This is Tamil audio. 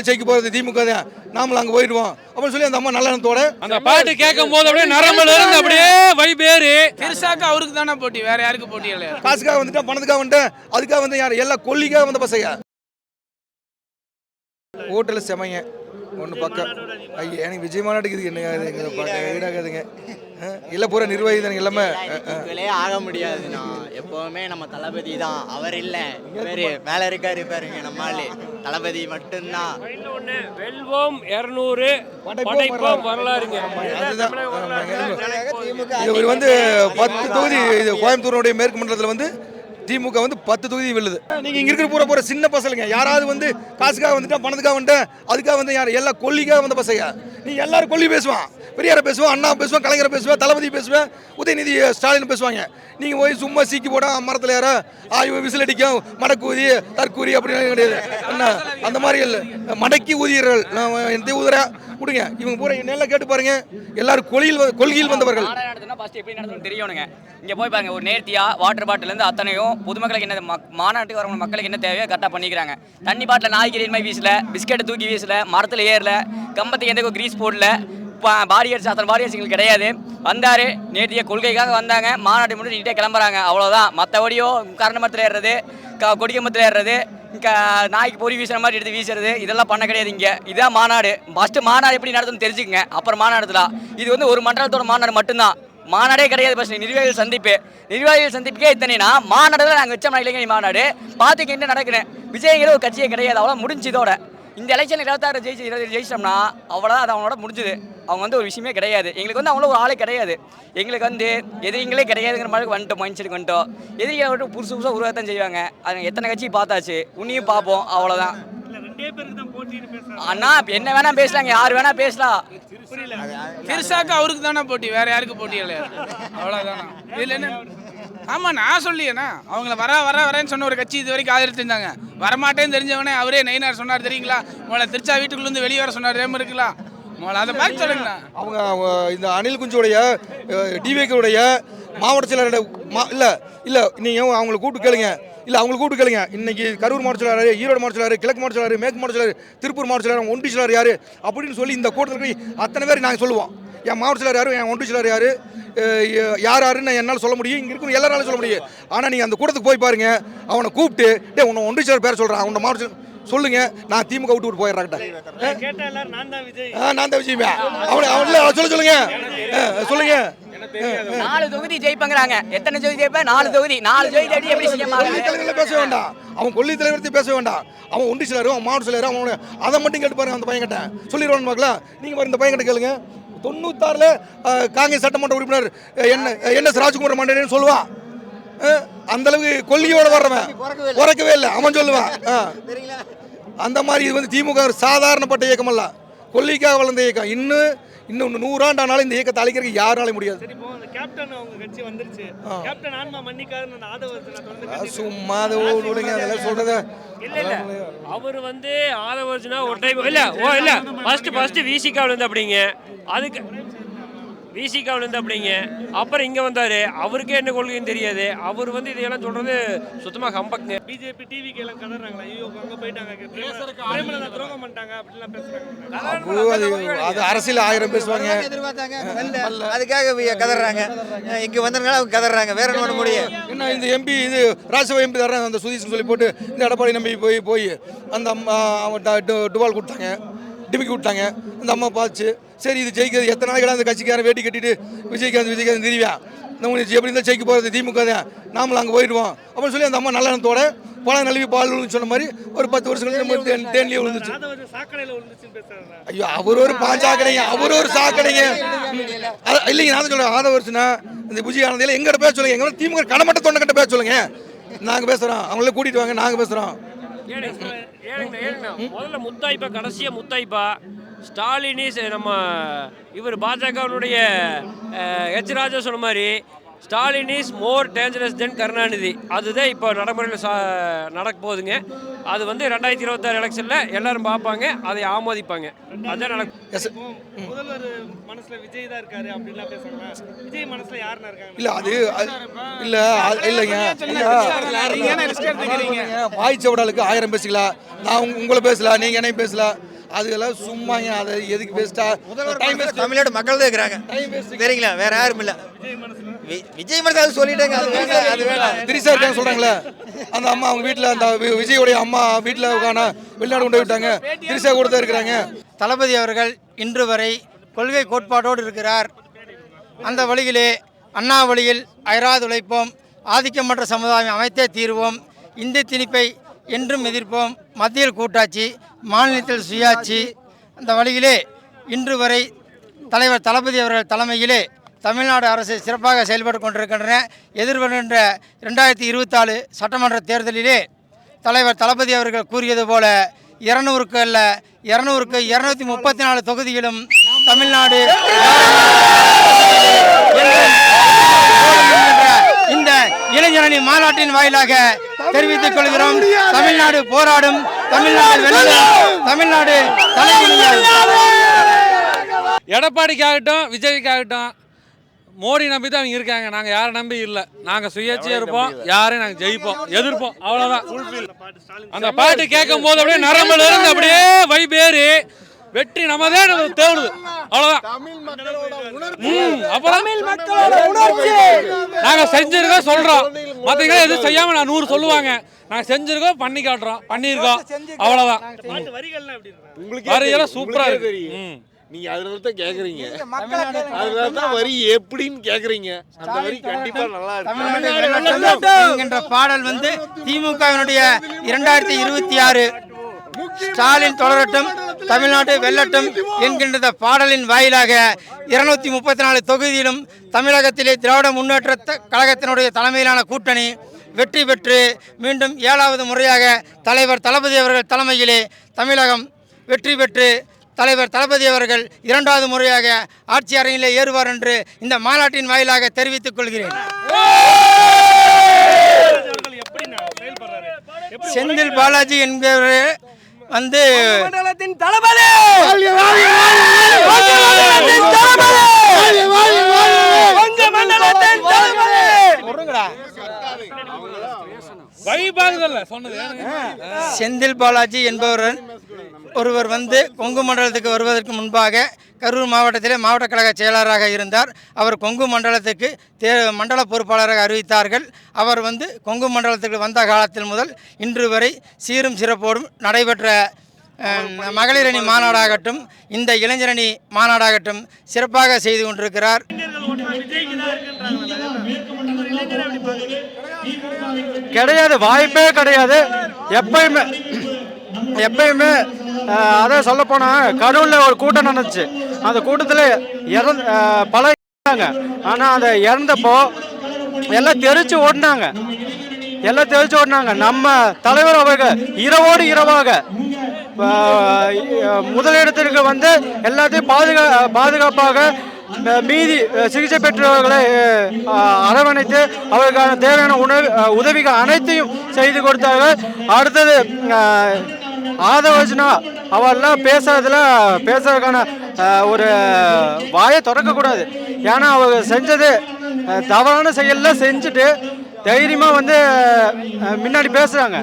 ஜெயிக்க போறது திமுக தான், நாமளும் அங்கே போயிடுவோம் அப்படின்னு சொல்லி அந்த அம்மா நல்ல எண்ணத்தோட அந்த பாட்டு கேட்கும் போது அப்படியே நரம்புல இருந்து அப்படியே வைபேறு. பெருசாக்க அவருக்கு தானே போட்டி, வேற யாருக்கு போட்டி இல்லை. காசுக்காக வந்துட்டா, பணத்துக்காக வந்துட்டேன், அதுக்காக வந்து யார் எல்லாம் கொல்லிக்காக வந்த பசங்க. ஹோட்டலில் செமைங்க ஒன்று பக்கம். ஐயா எனக்கு விஜய் மாநாட்டுக்கு இது என்ன ஈடாகாதுங்க. இல்லை பூரா நிர்வாகி தானே எல்லாமே. ஆக முடியாதுண்ணா, எப்பவுமே நம்ம தளபதி தான், அவர் இல்லை வேறு மேலே இருக்காரு பாருங்க, நம்மளே தளபதி மட்டும்தான். வெல்வோம் 200 படைப்போம் வரலாறுங்க. இவர் வந்து 10 தொகுதி இது கோயம்புத்தூருடைய மேற்கு மண்டலத்தில் வந்து திமுக வந்து 10 தொகுதி வெல்லுது. நீங்க இங்க இருக்கிற போற சின்ன பசங்க யாராவது வந்து காசுக்காக வந்துட்டா, பணத்துக்காக வந்துட்டேன், அதுக்காக வந்து யார் எல்லாம் கொல்லிக்காக வந்த பசங்க. நீ எல்லாரும் கொல்லி பேசுவான், பெரியார பேசுவான், அண்ணா பேசுவான், கலைஞரை பேசுவேன், தளபதி பேசுவேன், உதயநிதி ஸ்டாலின் பேசுவாங்க. நீங்கள் போய் சும்மா சீக்கி போட மரத்தில் யாரோ ஆய்வு விசில் அடிக்கும், மடக்கூதி தற்கூரி அப்படின்னு கிடையாது. என்ன அந்த மாதிரி இல்லை, மடக்கி ஊதியர்கள் எந்த ஊதுற கொடுங்க. இவங்க பூரா நல்லா கேட்டு பாருங்க, எல்லாரும் கொள்கையில் வந்தவர்கள். எப்படி நடந்தது தெரியணுங்க. இங்கே போய் பாருங்க, ஒரு நேர்த்தியா வாட்டர் பாட்டிலேருந்து அத்தனையும் பொதுமக்களுக்கு என்ன மாநாட்டுக்கு வரவங்க மக்களுக்கு என்ன தேவையோ கரெக்டாக பண்ணிக்கிறாங்க. தண்ணி பாட்டில் நாய்க்கு மாதிரி வீசல, பிஸ்கெட்டை தூக்கி வீசல, மரத்தில் ஏறல, கம்பத்துக்கு எந்த கிரீஸ் போடல, பாடியர்ஸ் அத்தனை பாடியர்ஸ் எங்களுக்கு கிடையாது. வந்தார் நேற்றைய கொள்கைக்காக வந்தாங்க, மாநாட்டை முடிச்சு நீட்டே கிளம்புறாங்க, அவ்வளோதான். மற்றபடியோ கரண்ட் மரத்தில் ஏறுறது, கொடிக்கம்பத்தில் ஏறுறது, நாய்க்கு பொறி வீசுற மாதிரி எடுத்து வீசுறது, இதெல்லாம் பண்ண கிடையாது இங்கே. இதுதான் மாநாடு. ஃபஸ்ட்டு மாநாடு எப்படி நடத்துன்னு தெரிஞ்சுக்கங்க, அப்புறம் மாநாடுலாம். இது வந்து ஒரு மண்டலத்தோட மாநாடு மட்டும்தான், மாநாடே கிடையாது. ஃபஸ்ட்டு நிர்வாகிகள் சந்திப்புக்கே இத்தனைனா மாநாடுல நாங்கள் வச்சோம்னா இளைஞர் மாநாடு பார்த்துக்க என்ன நடக்குறேன். விஜய்ங்கிற ஒரு கட்சியே கிடையாது, அவ்வளோ முடிஞ்சு. இதோட இந்த எலெக்ஷன் 26 ஜெயிச்சிட்டோம்னா அவ்வளோதான், அது அவங்களோட முடிஞ்சுது. அவங்க வந்து ஒரு விஷயமே கிடையாது. எங்களுக்கு வந்து அவங்கள ஒரு ஆளே கிடையாது. எங்களுக்கு வந்து எதிரிங்களே கிடையாதுங்கிற மாதிரி வந்துட்டோம், மைண்ட் செட் வந்துட்டோம். எதிரிகளை விட்டு புதுசு உருவாகத்தான் செய்வாங்க. அது எத்தனை கட்சி பார்த்தாச்சு, உன்னையும் பார்ப்போம், அவ்வளோதான். அண்ணா என்ன வேணா பேசலாங்க, யார் வேணா பேசலாம். பெருசாக்க அவருக்கு தானே போட்டி, வேற யாருக்கு போட்டி இல்லை. அவ்வளோதானா இதில் என்ன? ஆமாம், நான் சொல்லியேண்ணா, அவங்கள வரேன்னு சொன்ன ஒரு கட்சி இது வரைக்கும் ஆதரிச்சிருந்தாங்க. வரமாட்டேன்னு தெரிஞ்சவனே அவரே நயினார் சொன்னார் தெரியுங்களா. உங்களை திருச்சா வீட்டுக்குள்ளேருந்து வெளியே வர சொன்னார், ரேம் இருக்கலாம். உங்களை அதை மாதிரி சொல்லுங்கண்ணா. அவங்க இந்த அனில் குஞ்சுடைய டிவிக்குடைய மாவட்ட செயலாளர் இல்லை நீங்கள் அவங்களை கூப்பிட்டு கேளுங்க. இல்லை அவங்களுக்கு கூப்பிட்டு கேளுங்க. இன்னைக்கு கரூர் மாவட்ட செயலாளர், ஈரோடு மாவட்ட செயலாளர், கிழக்கு மாவட்ட செயலாளர், மேற்கு மாவட்ட செயலாளர், திருப்பூர் மாவட்ட செயலாளர், ஒன்றிய செயலாளர் யார் அப்படின்னு சொல்லி இந்த கூட்டத்தில் அத்தனை பேர் நாங்கள் சொல்லுவோம். என் மாவட்ட செயலாளர் யார், என் ஒன்றிய செயலாளர் யாருன்னு என்னால் சொல்ல முடியும், இங்கே இருக்கும் எல்லாராலும் சொல்ல முடியும். ஆனால் நீங்கள் அந்த கூட்டத்துக்கு போய் பாருங்க, அவனை கூப்பிட்டு உன்னை ஒன்றிய செயலாளர் பேர் சொல்கிறான், அவனை மாவட்ட சொல்லுங்க, நான் திமுக விட்டு போயிடுறாங்க. நான் தான் விஜய் அவனை சொல்லுங்க. 4 தொகுதி ஜெயிப்பங்கிறாங்க. எத்தனை தொகுதி ஜெயிப்பா? 4 தொகுதி. 4 தொகுதி எப்படி செய்ய பேச வேண்டாம். அவன் கொல்லி தலைவர்த்தி பேச வேண்டாம். அவன் ஒன்றிய செயலாளர், அவன் மாவட்ட செயலாளர், அவனோட அதை மட்டும் கேட்டு பாருங்க. அந்த பையன்கிட்ட சொல்லிடுவான்னு பார்க்கலாம். நீங்கள் இந்த பையன்கிட்ட கேளுங்க. 96 காங்கிரஸ் சட்டமன்ற உறுப்பினர் NS ராஜ்குமார் மண்டேன்னு சொல்லுவான். அந்த அளவுக்கு கொல்லியோட வர்றவன் உறக்கவே இல்லை, அவன் சொல்லுவான். அந்த மாதிரி இது வந்து திமுக சாதாரணப்பட்ட இயக்கம் அல்ல, கொல்லிக்காக வளர்ந்த இயக்கம். இன்னும் 100 ஆண்டானாலும் இந்த இயக்கத்தை அழிக்கிறதுக்கு யாராலையும் முடியாது. சும்மா அதெல்லாம் சொல்றத அவர் வந்து ஆதவர்ஜுனா ஒரு டைம் இல்ல ஃபர்ஸ்ட் விசிகாவில் இருந்து அப்படிங்க, அதுக்கு விசிகாவில் இருந்து அப்படிங்க. அப்புறம் இங்கே வந்தார், அவருக்கே என்ன கொள்கைன்னு தெரியாது. அவர் வந்து இதையெல்லாம் சொல்கிறது சுத்தமாக கம்பக்குங்க. பிஜேபி டிவிக்கு எல்லாம் கதறாங்களா, ஐயோ அங்கே போயிட்டாங்க, துரோகம் பண்ணிட்டாங்க அப்படிலாம் பேசுகிறாங்க. அது அரசியல் 1000 பேசுவாங்க, அதுக்காக கதறாங்க. இங்கே வந்ததுனால அவங்க கதறாங்க, வேற என்ன முடியும். என்ன இந்த எம்பி இது ராஜ்யசபா எம்பி தர்றாங்க, அந்த சுதீஷ்னு சொல்லி போட்டு இந்த எடப்பாடி நம்பி போய் அந்த டுவால் கொடுத்தாங்க, டிமிக்கி விட்டாங்க. அந்த அம்மா பார்த்து சரி இது ஜெயிக்கிறது எத்தனை நாளைக்கு அந்த கட்சிக்காரன் வேட்டி கட்டிட்டு விஜய்காந்த் தெரியா, நம்ம எப்படி இருந்தால் ஜெயிக்க போகிறது திமுக தான், நாமளும் அங்கே போயிடுவோம் அப்படின்னு சொல்லி அந்த அம்மா நல்ல எண்ணத்தோட பழம் நழுவி பால் சொன்ன மாதிரி ஒரு 10 வருஷம் கழிச்சு தேன்லேயே விழுந்துச்சு. ஐயோ அவர் ஒரு பாஞ்சாக்கடைங்க, அவர் ஒரு சாக்கடைங்க. இல்லைங்க, நான் சொல்கிறேன் ஆதவர்ஷனா இந்த புஜி ஆனந்தில் எங்கிட்ட பேச சொல்லுங்க, எங்களை திமுக கடமட்ட தொண்டை கிட்ட பேச சொல்லுங்க. நாங்கள் பேசுகிறோம், அவங்களே கூட்டிகிட்டு வாங்க, நாங்கள் பேசுகிறோம். முதல்ல முத்தாய்ப்பா, கடைசியா முத்தாய்ப்பா ஸ்டாலினி நம்ம இவர் பாஜகவுடைய ராஜா சொன்ன மாதிரி ஸ்டாலின் இஸ் மோர் டேஞ்சரஸ் தென் கருணாநிதி. அதுதான் இப்போ நடைமுறையில் நடக்க போகுதுங்க. அது வந்து 2026 எலெக்ஷனில் எல்லாரும் பார்ப்பாங்க, அதை ஆமோதிப்பாங்க. அதுதான் நடக்கும். முதல்வர் மனசுல விஜய் தான் இருக்காரு அப்படின்லாம் பேசுறாங்க. விஜய் மனசுல யாருன்னா இருக்காங்க? இல்லைங்க நீங்க என்ன ரிஸ்க் எடுத்துக்கிறீங்க? வாய்ச்சவடாலுக்கு 1000 பேசிக்கலாம். நான் உங்களை பேசலாம், நீங்க என்னையும் பேசலாம். அதுக்கெல்லாம் சும்மாங்க. அதை எதுக்கு பேசிட்டா தமிழ்நாடு மக்கள் தான் இருக்கிறாங்க சரிங்களா, வேற யாரும் இல்லை. விஜய் மனசு அது சொல்லிட்டாங்க, அது வேணாம். திரிசா இருக்காங்க சொல்றாங்களே, அந்த அம்மா அவங்க வீட்டில் அந்த விஜயோடைய அம்மா வீட்டில் வெளிநாடு கொண்டு விட்டாங்க. திரிசா கூட தான் இருக்கிறாங்க. தளபதி அவர்கள் இன்று வரை கொள்கை கோட்பாட்டோடு இருக்கிறார். அந்த வழியிலே அண்ணா வழியில் அயராது உழைப்போம், ஆதிக்கமற்ற சமுதாயம் அமைத்தே தீர்வோம், இந்தி திணிப்பை என்றும் எதிர்ப்போம், மத்தியில் கூட்டாட்சி, மாநிலத்தில் சுயாட்சி. அந்த வழியிலே இன்று வரை தலைவர் தளபதி அவர்கள் தலைமையிலே தமிழ்நாடு அரசு சிறப்பாக செயல்பட்டு கொண்டிருக்கின்றன. எதிர்வருகின்ற 2024 சட்டமன்ற தேர்தலிலே தலைவர் தளபதி அவர்கள் கூறியது போல 200க்கு அல்ல 200க்கு 234 தொகுதியிலும் தமிழ்நாடு இந்த இளைஞரணி மாநாட்டின் வாயிலாக தெரிவித்துக் கொள்கிறோம். தமிழ்நாடு போராடும், தமிழ்நாடு வெல்லும், தமிழ்நாடு எடப்பாடிக்காகட்டும் விஜய்க்காகட்டும் மோடி நம்பி தான் அவங்க இருக்காங்க. நாங்கள் யாரை நம்பி இல்லை. நாங்கள் சுயேட்சையாக இருப்போம், யாரையும் நாங்கள் ஜெயிப்போம், எதிர்ப்போம், அவ்வளோதான். அந்த பாட்டு கேட்கும் போது அப்படியே நரம்புல இருந்து அப்படியே வைபேறி வெற்றி நமதே நமக்கு தேடுது, அவ்வளோதான். அப்புறம் நாங்கள் செஞ்சிருக்கோம் சொல்கிறோம், மற்றவங்க எதுவும் செய்யாமல் நான் 100 சொல்லுவாங்க. நாங்கள் செஞ்சிருக்கோம், பண்ணி காட்டுறோம், பண்ணியிருக்கோம், அவ்வளோதான். வரியெல்லாம் சூப்பராக இருக்கு. நீங்க அதுல தான் கேக்குறீங்க, அதுல தான் வரி எப்படின்னு கேக்குறீங்க. அந்த வரி கண்டிப்பா நல்லா இருக்கு என்கின்ற பாடல் வந்து திமுகவினுடைய 2026 ஸ்டாலின் தொடரட்டும், தமிழ்நாடு வெல்லட்டும் என்கின்ற பாடலின் வாயிலாக 234 தொகுதியிலும் தமிழகத்திலே திராவிட முன்னேற்ற கழகத்தினுடைய தலைமையிலான கூட்டணி வெற்றி பெற்று மீண்டும் 7வது முறையாக தலைவர் தளபதி அவர்கள் தலைமையிலே தமிழகம் வெற்றி பெற்று தலைவர் தளபதி அவர்கள் 2வது முறையாக ஆட்சி அரங்கிலே ஏறுவார் என்று இந்த மாநாட்டின் வாயிலாக தெரிவித்துக் கொள்கிறேன். செந்தில் பாலாஜி என்பவர் வந்து தளபதி செந்தில் பாலாஜி என்பவர் ஒருவர் வந்து கொங்கு மண்டலத்துக்கு வருவதற்கு முன்பாக கரூர் மாவட்டத்திலே மாவட்ட கழக செயலாளராக இருந்தார். அவர் கொங்கு மண்டலத்துக்கு மண்டல பொறுப்பாளராக அறிவித்தார்கள். அவர் வந்து கொங்கு மண்டலத்துக்கு வந்த காலத்தில் முதல் இன்று வரை சீரும் சிறப்போடும் நடைபெற்ற மகளிரணி மாநாடாகட்டும், இந்த இளைஞரணி மாநாடாகட்டும் சிறப்பாக செய்து கொண்டிருக்கிறார். கிடையாது, வாய்ப்பே கிடையாது. எப்பயுமே அதான் சொல்ல போனால் கரூரில் ஒரு கூட்டம் நடந்துச்சு. அந்த கூட்டத்தில் பல இறந்தாங்க. ஆனால் அந்த இறந்தப்போ எல்லாம் தெரிச்சு ஓடினாங்க. நம்ம தலைவர் அவர்கள் இரவோடு இரவாக முதலிடத்திற்கு வந்து எல்லாத்தையும் பாதுகாப்பாக மீதி சிகிச்சை பெற்றவர்களை அரவணைத்து அவர்களுக்கான தேவையான உதவிகள் அனைத்தையும் செய்து கொடுத்தார்கள். அடுத்தது ஆதவர்ஜனா அவெல்லாம் பேசுறதுக்கான ஒரு வாயை திறக்கக்கூடாது. ஏன்னா அவங்க செஞ்சது தவறான செயல்லாம் செஞ்சுட்டு தைரியமாக வந்து முன்னாடி பேசுகிறாங்க.